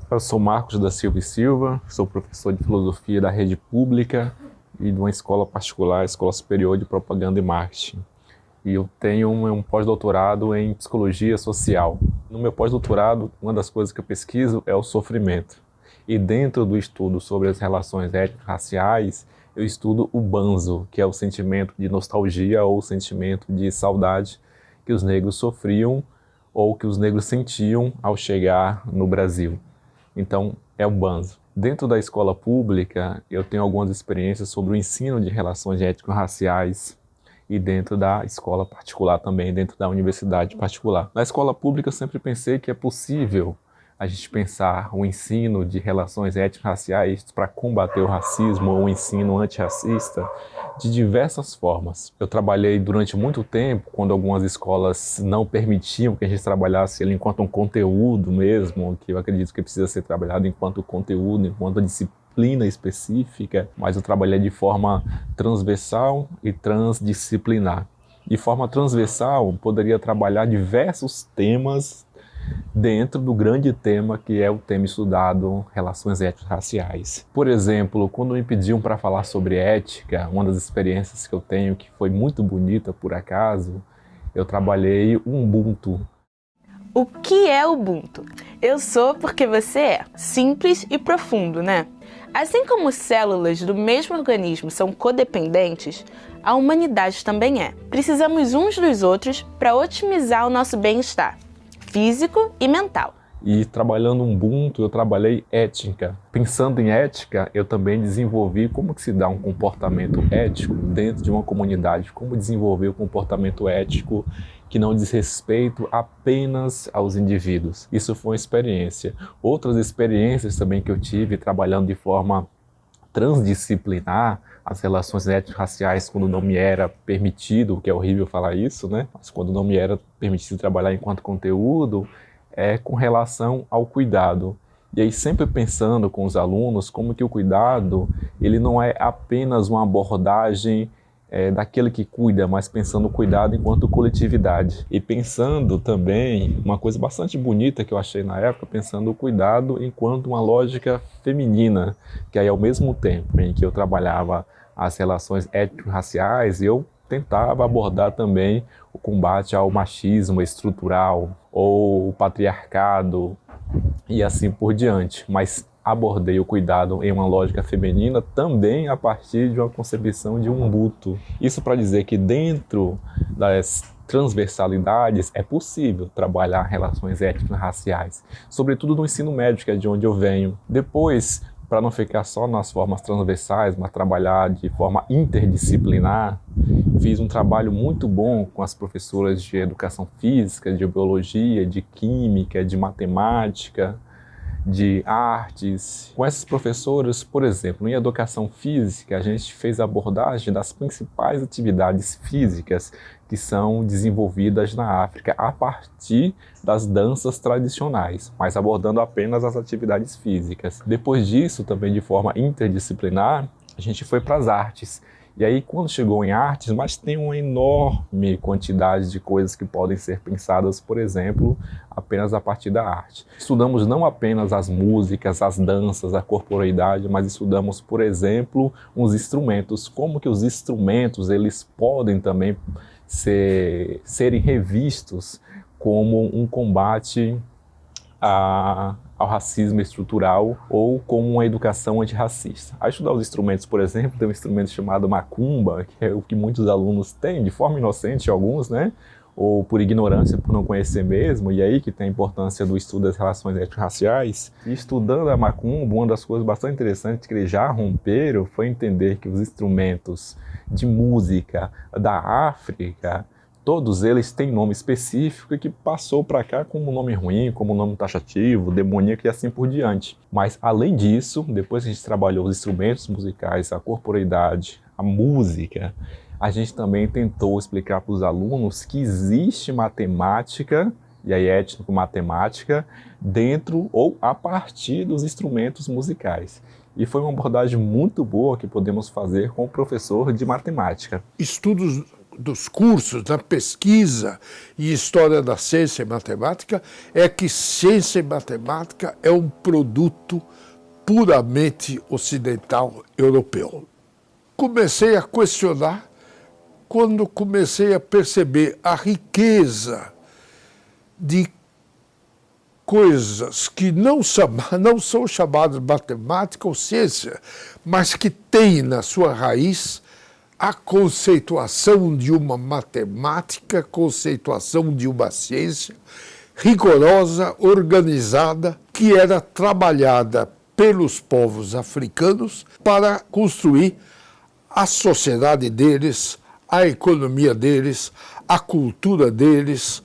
Eu sou Marcos da Silva e Silva, sou professor de filosofia da rede pública e de uma escola particular, Escola Superior de Propaganda e Marketing. E eu tenho um pós-doutorado em psicologia social. No meu pós-doutorado, uma das coisas que eu pesquiso é o sofrimento. E dentro do estudo sobre as relações étnico-raciais, eu estudo o banzo, que é o sentimento de nostalgia ou o sentimento de saudade que os negros sofriam ou que os negros sentiam ao chegar no Brasil. Então, é o banzo. Dentro da escola pública, eu tenho algumas experiências sobre o ensino de relações étnico-raciais e dentro da escola particular também, dentro da universidade particular. Na escola pública, eu sempre pensei que é possível a gente pensar o ensino de relações étnico-raciais para combater o racismo ou o ensino antirracista de diversas formas. Eu trabalhei durante muito tempo, quando algumas escolas não permitiam que a gente trabalhasse ele enquanto um conteúdo mesmo, que eu acredito que precisa ser trabalhado enquanto conteúdo, enquanto disciplina específica, mas eu trabalhei de forma transversal e transdisciplinar. De forma transversal, poderia trabalhar diversos temas dentro do grande tema que é o tema estudado, relações étnico-raciais. Por exemplo, quando me pediam para falar sobre ética, uma das experiências que eu tenho que foi muito bonita por acaso, eu trabalhei o Ubuntu. O que é Ubuntu? Eu sou porque você é. Simples e profundo, né? Assim como células do mesmo organismo são codependentes, a humanidade também é. Precisamos uns dos outros para otimizar o nosso bem-estar físico e mental. E trabalhando Ubuntu, eu trabalhei ética. Pensando em ética, eu também desenvolvi como que se dá um comportamento ético dentro de uma comunidade, como desenvolver o comportamento ético que não diz respeito apenas aos indivíduos. Isso foi uma experiência. Outras experiências também que eu tive trabalhando de forma transdisciplinar as relações étnico-raciais quando não me era permitido, que é horrível falar isso, né? Mas quando não me era permitido trabalhar enquanto conteúdo, é com relação ao cuidado. E aí sempre pensando com os alunos como que o cuidado, ele não é apenas uma abordagem daquele que cuida, mas pensando o cuidado enquanto coletividade. E pensando também, uma coisa bastante bonita que eu achei na época, pensando o cuidado enquanto uma lógica feminina, que aí ao mesmo tempo em que eu trabalhava as relações étnico-raciais, eu tentava abordar também o combate ao machismo estrutural ou o patriarcado e assim por diante, mas abordei o cuidado em uma lógica feminina também a partir de uma concepção de Ubuntu. Isso para dizer que dentro das transversalidades é possível trabalhar relações étnico-raciais, sobretudo no ensino médio, que é de onde eu venho. Depois, para não ficar só nas formas transversais, mas trabalhar de forma interdisciplinar, fiz um trabalho muito bom com as professoras de educação física, de biologia, de química, de matemática, de artes. Com essas professoras, por exemplo, em educação física, a gente fez a abordagem das principais atividades físicas que são desenvolvidas na África a partir das danças tradicionais, mas abordando apenas as atividades físicas. Depois disso, também de forma interdisciplinar, a gente foi para as artes. E aí, quando chegou em artes, mas tem uma enorme quantidade de coisas que podem ser pensadas, por exemplo, apenas a partir da arte. Estudamos não apenas as músicas, as danças, a corporeidade, mas estudamos, por exemplo, os instrumentos, como que os instrumentos eles podem também serem revistos como um combate ao racismo estrutural ou como uma educação antirracista. A estudar os instrumentos, por exemplo, tem um instrumento chamado macumba, que é o que muitos alunos têm, de forma inocente alguns, né? Ou por ignorância, por não conhecer mesmo, e aí que tem a importância do estudo das relações étnico-raciais. E estudando a macumba, uma das coisas bastante interessantes que eles já romperam foi entender que os instrumentos de música da África, todos eles têm nome específico e que passou para cá como nome ruim, como nome taxativo, demoníaco e assim por diante. Mas, além disso, depois que a gente trabalhou os instrumentos musicais, a corporeidade, a música, a gente também tentou explicar para os alunos que existe matemática, e aí étnico-matemática, dentro ou a partir dos instrumentos musicais. E foi uma abordagem muito boa que podemos fazer com o professor de matemática. Estudos dos cursos, na pesquisa e história da ciência e matemática, é que ciência e matemática é um produto puramente ocidental europeu. Comecei a questionar quando comecei a perceber a riqueza de coisas que não são chamadas matemática ou ciência, mas que têm na sua raiz a conceituação de uma matemática, conceituação de uma ciência rigorosa, organizada, que era trabalhada pelos povos africanos para construir a sociedade deles, a economia deles, a cultura deles,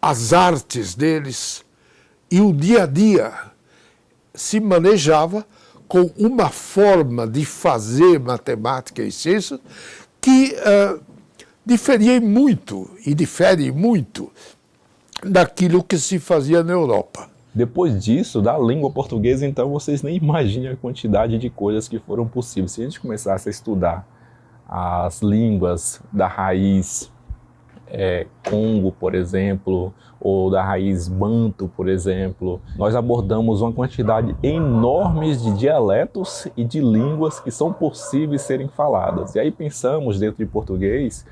as artes deles, e o dia a dia se manejava com uma forma de fazer matemática e ciência que diferia muito e difere muito daquilo que se fazia na Europa. Depois disso, da língua portuguesa, então, vocês nem imaginam a quantidade de coisas que foram possíveis. Se a gente começasse a estudar as línguas da raiz Congo, por exemplo, ou da raiz Banto, por exemplo, nós abordamos uma quantidade enorme de dialetos e de línguas que são possíveis serem faladas. E aí pensamos dentro de português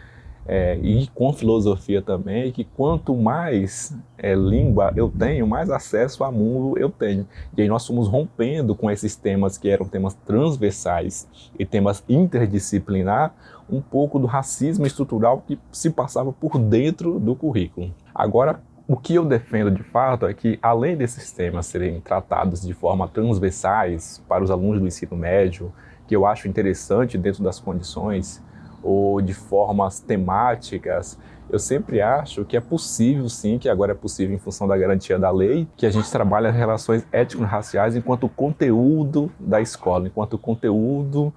e com filosofia também, que quanto mais língua eu tenho, mais acesso a mundo eu tenho. E aí nós fomos rompendo com esses temas que eram temas transversais e temas interdisciplinar, um pouco do racismo estrutural que se passava por dentro do currículo. Agora, o que eu defendo de fato é que, além desses temas serem tratados de forma transversais para os alunos do ensino médio, que eu acho interessante dentro das condições, ou de formas temáticas, eu sempre acho que é possível, sim, que agora é possível em função da garantia da lei, que a gente trabalhe as relações étnico-raciais enquanto conteúdo da escola, enquanto conteúdo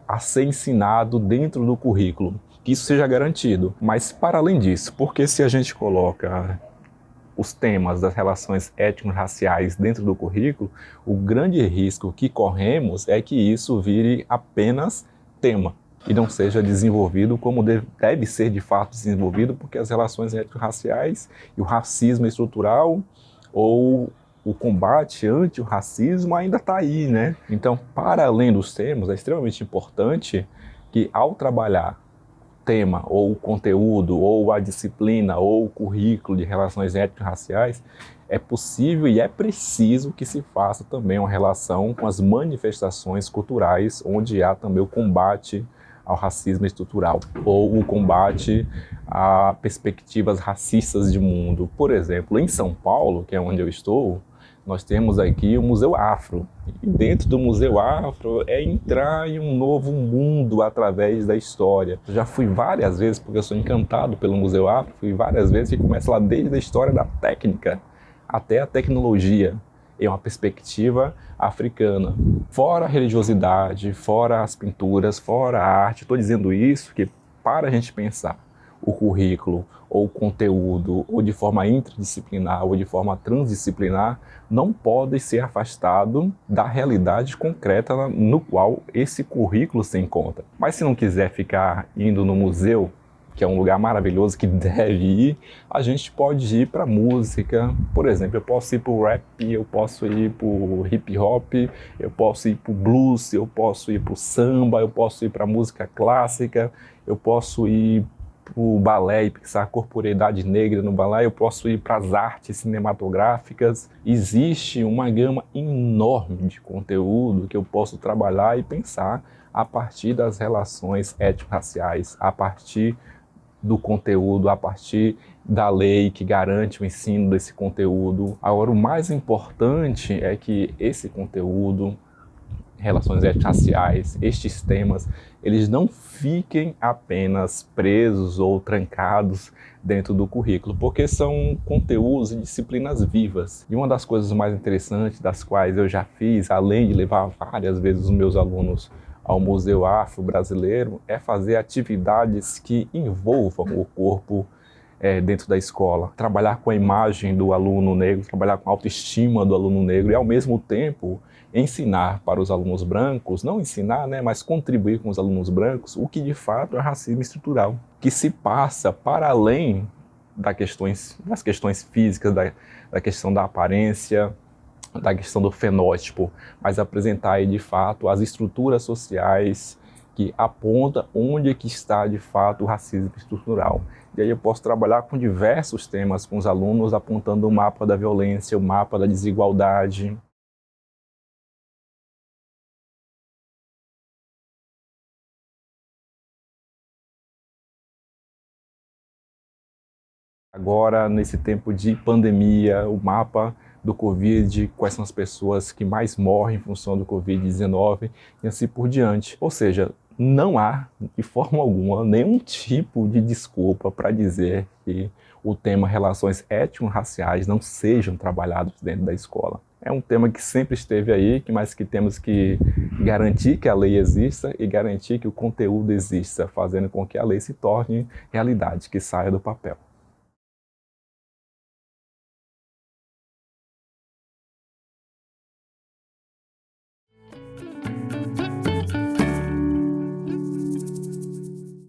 a ser ensinado dentro do currículo, que isso seja garantido. Mas, para além disso, porque se a gente coloca os temas das relações étnico-raciais dentro do currículo, o grande risco que corremos é que isso vire apenas tema e não seja desenvolvido como deve ser de fato desenvolvido, porque as relações étnico-raciais e o racismo estrutural ou o combate anti-racismo ainda está aí, né? Então, para além dos temas, é extremamente importante que, ao trabalhar tema, ou o conteúdo, ou a disciplina, ou o currículo de relações étnico-raciais, é possível e é preciso que se faça também uma relação com as manifestações culturais, onde há também o combate ao racismo estrutural, ou o combate a perspectivas racistas de mundo. Por exemplo, em São Paulo, que é onde eu estou, nós temos aqui o Museu Afro. E dentro do Museu Afro é entrar em um novo mundo através da história. Eu já fui várias vezes, porque eu sou encantado pelo Museu Afro, fui várias vezes e começa lá desde a história da técnica até a tecnologia. É uma perspectiva africana. Fora a religiosidade, fora as pinturas, fora a arte. Estou dizendo isso que, para a gente pensar o currículo ou o conteúdo, ou de forma interdisciplinar ou de forma transdisciplinar, não pode ser afastado da realidade concreta no qual esse currículo se encontra. Mas se não quiser ficar indo no museu, que é um lugar maravilhoso que deve ir, a gente pode ir para música. Por exemplo, eu posso ir para o rap, eu posso ir para o hip hop, eu posso ir para o blues, eu posso ir para o samba, eu posso ir para a música clássica, eu posso ir para o balé e pensar a corporeidade negra no balé, eu posso ir para as artes cinematográficas. Existe uma gama enorme de conteúdo que eu posso trabalhar e pensar a partir das relações étnico-raciais, a partir do conteúdo, a partir da lei que garante o ensino desse conteúdo. Agora, o mais importante é que esse conteúdo, relações étnico-raciais, estes temas, eles não fiquem apenas presos ou trancados dentro do currículo, porque são conteúdos e disciplinas vivas. E uma das coisas mais interessantes das quais eu já fiz, além de levar várias vezes os meus alunos ao Museu Afro Brasileiro, é fazer atividades que envolvam o corpo dentro da escola. Trabalhar com a imagem do aluno negro, trabalhar com a autoestima do aluno negro e, ao mesmo tempo, ensinar para os alunos brancos, não ensinar, né, mas contribuir com os alunos brancos, o que de fato é racismo estrutural, que se passa para além das questões físicas, da questão da aparência, da questão do fenótipo, mas apresentar aí de fato as estruturas sociais que apontam onde é que está de fato o racismo estrutural. E aí eu posso trabalhar com diversos temas com os alunos, apontando o mapa da violência, o mapa da desigualdade. Agora, nesse tempo de pandemia, o mapa do Covid, quais são as pessoas que mais morrem em função do Covid-19 e assim por diante. Ou seja, não há, de forma alguma, nenhum tipo de desculpa para dizer que o tema relações étnico-raciais não sejam trabalhados dentro da escola. É um tema que sempre esteve aí, mas que temos que garantir que a lei exista e garantir que o conteúdo exista, fazendo com que a lei se torne realidade, que saia do papel.